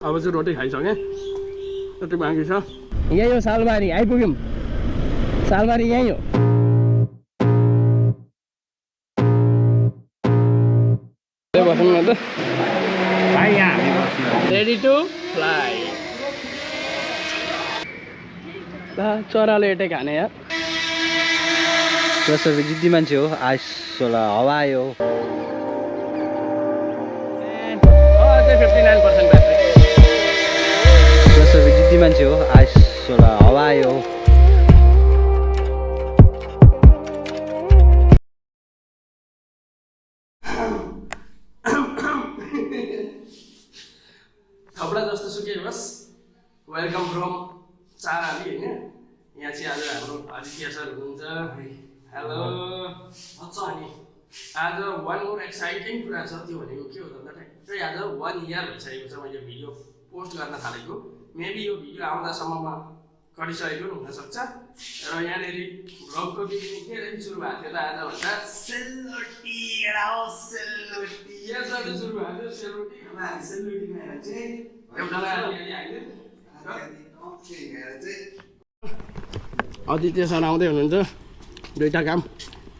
अब चाहिँ रोटी खाइसकेँ, रोटी बाँकी छ। यही हो सालबारी, आइपुग्यौँ। सालबारी यही हो। बसौँ न त भाइ, यहाँ रेडी टु फ्लाइ। चराले एटेक हाने यार। कसरी जिद्दी मान्छे हो, आइसोला हावा आयो। 59% ब्याट्री। कसरी जिद्दी मान्छे हो, आइसोला हावा आयो। थपडा जस्तो सुके बस। वेलकम फ्रम चाराली होइन। यहाँ चाहिँ आज हाम्रो आदित्य सर हुनुहुन्छ। हेलो। अनि आज वान मोर एक्साइटिङ कुरा छ। त्यो भनेको के हो भन्दा ठ्याक्कै आज 1 इयर भइसकेको छ मैले भिडियो पोस्ट गर्न थालेको। मेबी यो भिडियो आउँदासम्ममा कटिसकेको पनि हुनसक्छ। र यहाँनिर भ्लगको बिगिनिङ केदेखि सुरु भएको थियो त आज भन्दा सेलरोटी हो। सेलरोटी यहाँबाट सुरु भएको थियो। सेलरोटी सेलरोटीमा चाहिँ आदित्य सर आउँदै हुनुहुन्छ। दुईटा काम,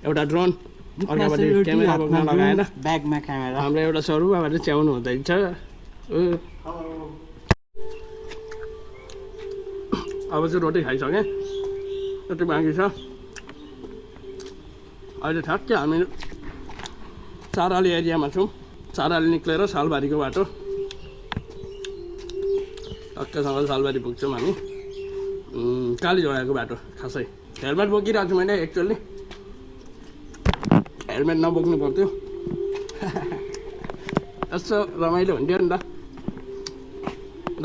एउटा ड्रोन, अर्कापट्टि क्यामेरा बोक्न लगाएर ब्यागमा क्यामेरा। हाम्रो एउटा सरुवाबाट च्याउनु हुँदैछ। अब चाहिँ रोटी खाइसकेँ, रोटी बाँकी छ। अहिले ठ्याक्कै हामी चाराली एरियामा छौँ। चाराली निक्लेर सालबारीको बाटो टक्कसँग सालबारी पुग्छौँ हामी। कालीझोडाको बाटो खासै। हेलमेट बोकिरहेको छु मैले एक्चुअली। हेलमेट नबोक्नु पर्थ्यो। यस्तो रमाइलो हुन्थ्यो नि त। ल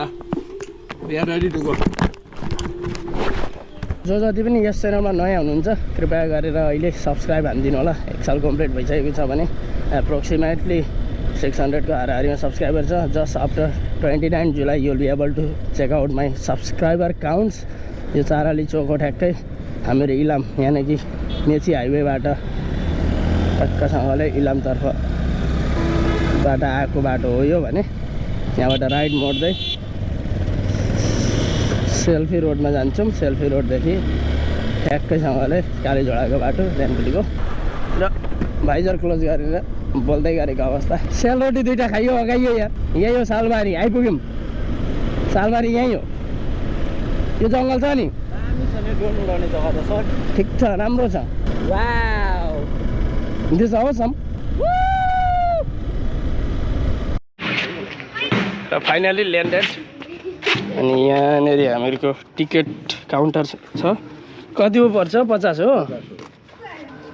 we are ready to go. जो जति पनि यस च्यानलमा नयाँ हुनुहुन्छ कृपया गरेर अहिले सब्सक्राइब हानिदिनु होला। 1 साल कम्प्लिट भइसकेको छ भने एप्रोक्सिमेटली 600 को हाराहारीमा सब्सक्राइबर छ। Just after 29 July you will be able to check out my subscriber counts. यो चाराली चोक हो ठ्याक्कै हाम्रो इलाम, यहाँदेखि मेची हाइवेबाट टक्कसँगले इलामतर्फबाट आएको बाटो हो यो भने। यहाँबाट राइट मोड्दै सेल्फी रोडमा जान्छौँ। सेल्फी रोडदेखि ठ्याक्कैसँगले कालीझोडाको बाटो ल्यान्डपुलीको। र भाइजर क्लोज गरेर बोल्दै गरेको अवस्था। सेलरोटी दुईटा खाइयो अगाइयो यार। यही हो सालबारी, आइपुग्यौँ। सालबारी यही हो। यो जङ्गल छ नि, ड्रोन उडाउने जग्गा त सर ठिक छ, राम्रो छ। Wow, this awesome। र फाइनली ल्यान्डेड। अनि यहाँनिर हामीहरूको टिकट काउन्टर छ। कति पो पर्छ? 50 हो।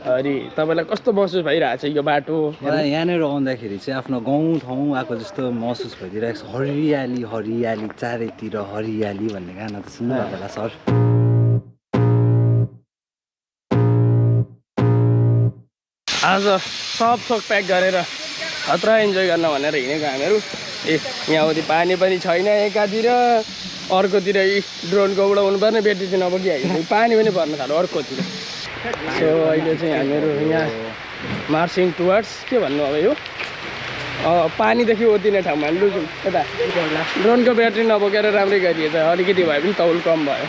अनि तपाईँलाई कस्तो महसुस भइरहेको छ यो बाटो? मलाई यहाँनिर आउँदाखेरि चाहिँ आफ्नो गाउँ ठाउँ आएको जस्तो महसुस भइदिरहेको छ। हरियाली हरियाली, चारैतिर हरियाली भन्ने गाना त सुन्नुभएको होला सर। आज सब थोक प्याक गरेर खतरा इन्जोय गर्न भनेर हिँडेको हामीहरू। यहाँउति पानी पनि छैन एकातिर, अर्कोतिर ड्रोनको उडाउनु पर्ने ब्याट्री चाहिँ नबोकिहाल्यो। पानी पनि पर्न थाल्यो अर्कोतिर। सो अहिले चाहिँ हामीहरू यहाँ मार्चिङ टुवर्ड्स के भन्नु अब यो पानीदेखि ओतिने ठाउँमा हामी लुजौँ। यता ड्रोनको ब्याट्री नबोकेर राम्रै गरिएछ। अलिकति भए पनि तौल कम भयो।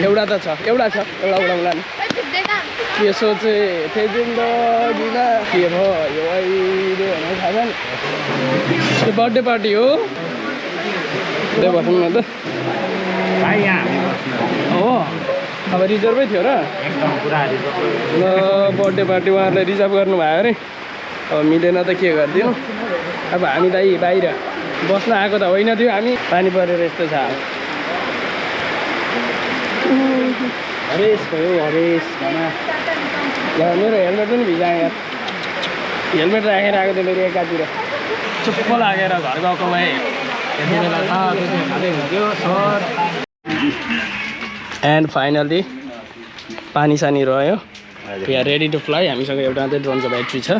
एउटा त छ, एउटा उडाउँला नि। यसो चाहिँ थिए जिन्दगीमा के भयो यो अहिले भनेर थाहा छैन। यो बर्थडे पार्टी हो। बसौँ न त भाइ, यहाँ हो। अब रिजर्भै थियो र एकदम पुरा रिजर्भ। ल बर्थडे पार्टी उहाँहरूले रिजर्भ गर्नुभयो अरे। अब मिलेन त के गरिदिउँ। अब हामी त बाहिर बस्न आएको त होइन थियो। हामी पानी परेर यस्तो छ। हरेस भयो हरेस भन। मेरो हेलमेट पनि भिजाएँ यार। हेलमेट राखेर आएको थियो मेरो एकातिर। चुप्प लागेर घर गएको भए त्यति बेला खाँदै हुन्थ्यो सर। एन्ड फाइनली पानी सानी रह्यो। We are ready to fly. हामीसँग एउटा मात्रै ड्रोनको ब्याट्री छ।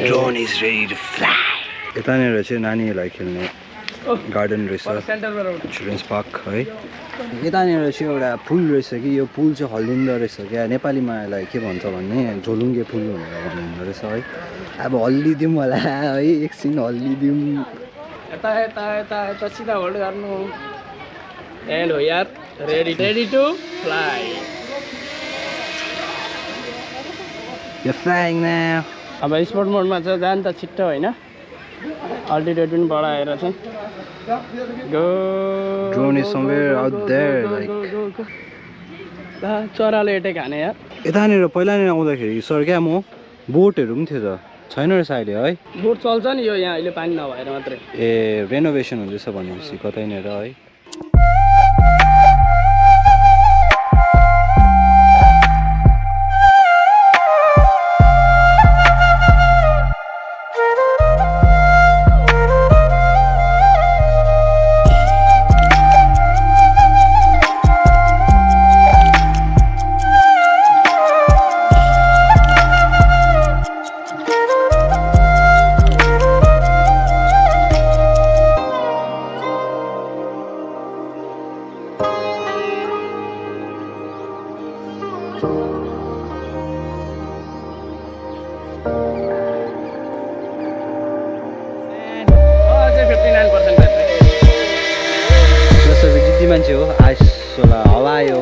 Drone is ready to fly. यतानिर चाहिँ नानीहरूलाई खेल्ने गार्डन रहेछ, चिल्ड्रेन्स पार्क है। यतानिर चाहिँ एउटा पुल रहेछ कि यो पुल चाहिँ हल्लिँदो रहेछ क्या। नेपालीमा यसलाई के भन्छ भने झोलुङ्गे पुल भनेर भन्नुहुँदो रहेछ है। अब हल्लिदिउँ होला है, एकछिन हल्लिदिउँ। यता सिधा होल्ड गर्नु and we are ready to fly You're flying now. अब स्पोर्ट मोडमा छ जान त छिट्टो होइन अल्टिट्युड पनि बढाएर छ go Drone is somewhere out there, like. चराले एटेक हाने यार यतानिर पहिलानिर आउँदाखेरि सर क्या म बोटहरू पनि थियो त छैन रहेछ अहिले है बोट चल्छ नि यो यहाँ अहिले पानी नभएर मात्रै ए रेनोभेसन हुँदैछ भनेपछि कतैनिर है मान्छे हो आइसोला हलायो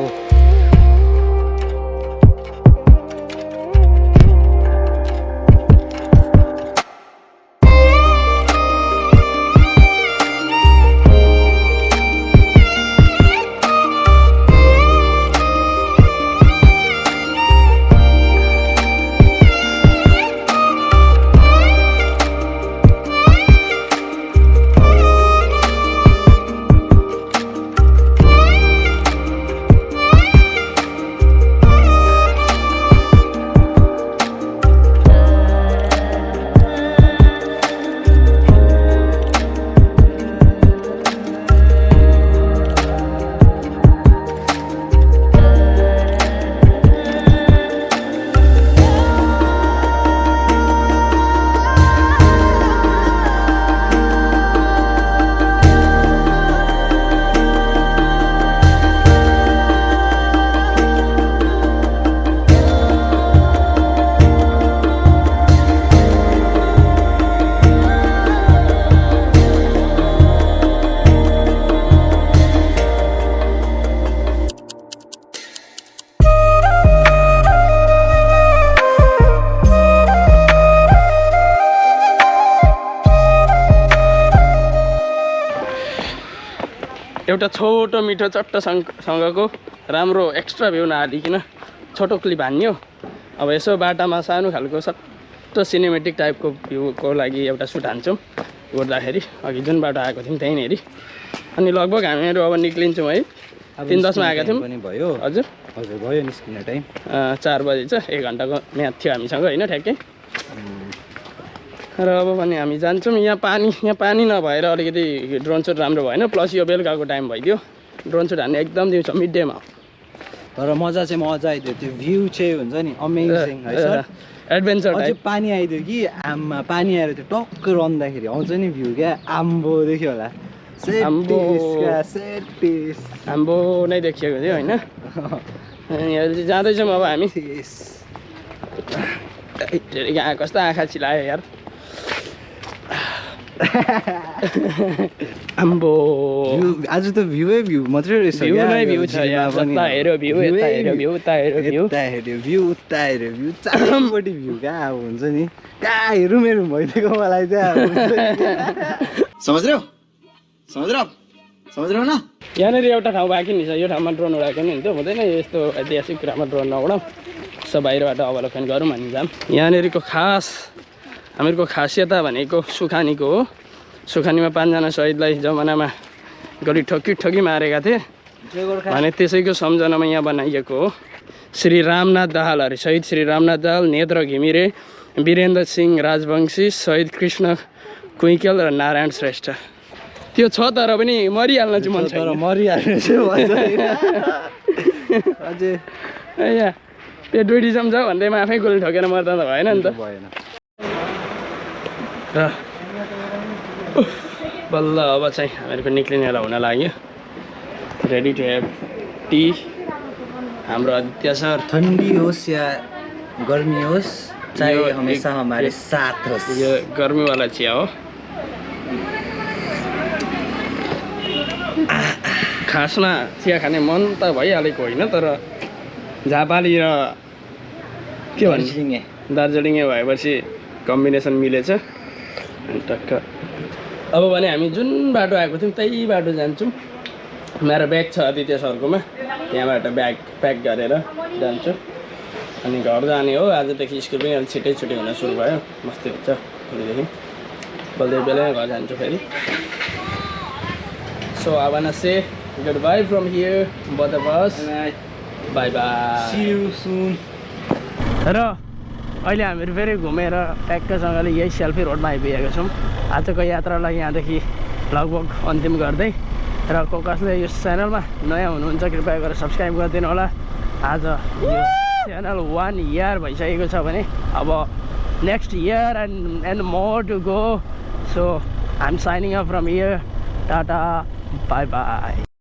एउटा छोटो मिठो चट्टसँगको राम्रो एक्स्ट्रा भ्यू नहालिकन छोटो क्लिप हान्यो अब यसो बाटामा सानो खालको सट्ट सिनेमेटिक टाइपको भ्यूको लागि एउटा सुट हान्छौँ उड्दाखेरि अघि जुन बाटो आएको थियौँ त्यहीँनेरि अनि लगभग हामीहरू अब निक्लिन्छौँ है 3:10मा आएका थियौँ पनि भयो हजुर हजुर भयो निस्किने टाइम 4 बजे छ 1 घन्टाको म्याथ थियो हामीसँग होइन ठ्याक्कै र अब भने हामी जान्छौँ यहाँ पानी नभएर अलिकति ड्रोन सुट राम्रो भएन प्लस यो बेलुकाको टाइम भइदियो ड्रोन सुट हान्ने एकदम दिउँसो मिड डेमा तर मजा आइदियो त्यो भ्यू चाहिँ हुन्छ नि अमेजिङ है सर एडभेन्चर टाइप पानी आइदियो कि आममा पानी आएर त्यो टक्क रन्दाखेरि आउँछ नि भ्यू क्या आम्बो देख्यो होला आम्बो नै देखिएको थियो होइन यहाँ जाँदैछौँ अब हामी कस्तो आँखा चिलायो यार आम्बो आज त भ्यू मात्रै रहेछ भ्यू छ यार जता हेऱ्यो भ्यू यता हेऱ्यो भ्यू उता हेऱ्यो भ्यू उता हेऱ्यो भ्यू चारैपट्टि भ्यू कहाँ अब हुन्छ नि कहाँ हेरौँ भइदिएको मलाई चाहिँ समझ रहे हो न यहाँनिर एउटा ठाउँ बाँकी नि छ यो ठाउँमा ड्रोन उडाएको नि हुन्थ्यो हुँदैन यस्तो ऐतिहासिक कुरामा ड्रोन नउडाउँ यसो बाहिरबाट अवलोकन गरौँ भनी जाऊँ यहाँनिरको हामीहरूको खासियता भनेको सुखानीको हो सुखानीमा 5 जना शहीदलाई जमानामा गरी ठोकी मारेका थिए भने त्यसैको सम्झनामा यहाँ बनाइएको हो श्री रामनाथ दाहाल अरे शहीद श्री रामनाथ दाहाल नेत्र घिमिरे वीरेन्द्र सिंह राजवंशी शहीद कृष्ण कुइकेल र नारायण श्रेष्ठ त्यो छ तर पनि मरिहाल्न चाहिँ मन छैन मरिहाल्नु चाहिँ पेट्रोटिजम छ भन्दैमा आफै गोली ठोकेर मर्दा त भएन नि त बल्ल अब चाहिँ हामीहरूको निक्लिने बेला हुन लाग्यो रेडी टु हेभ टी हाम्रो आदित्य सर ठन्डी होस् या गर्मी होस् चाहे हमेशा हमारे साथ होस् यो गर्मीवाला चिया हो खासमा चिया खाने मन त भइहालेको होइन तर झापाली र के भन्छ दार्जिलिङे भएपछि कम्बिनेसन मिलेछ अनि टक्क अब भने हामी जुन बाटो आएको थियौँ त्यही बाटो जान्छौँ मेरो ब्याग छ आदित्य सरकोमा त्यहाँबाट ब्याग प्याक गरेर जान्छु अनि घर जाने हो आजदेखि स्कुल पनि अलिक छिटै छुट्टी हुन सुरु भयो मस्ती हुन्छ भोलिदेखि बल्दै बेलैमा घर जान्छु फेरि so I want to say goodbye from here both of us bye bye see you soon र अहिले हामीहरू फेरि घुमेर ट्याक्कसँगले यही सेल्फी रोडमा आइपुगेका छौँ आजको यात्रालाई यहाँदेखि लगभग अन्तिम गर्दै र कसले यो च्यानलमा नयाँ हुनुहुन्छ कृपया गरेर सब्सक्राइब गरिदिनु होला आज यो च्यानल 1 year भइसकेको छ भने अब next year and more to go so I am signing off from here tata bye by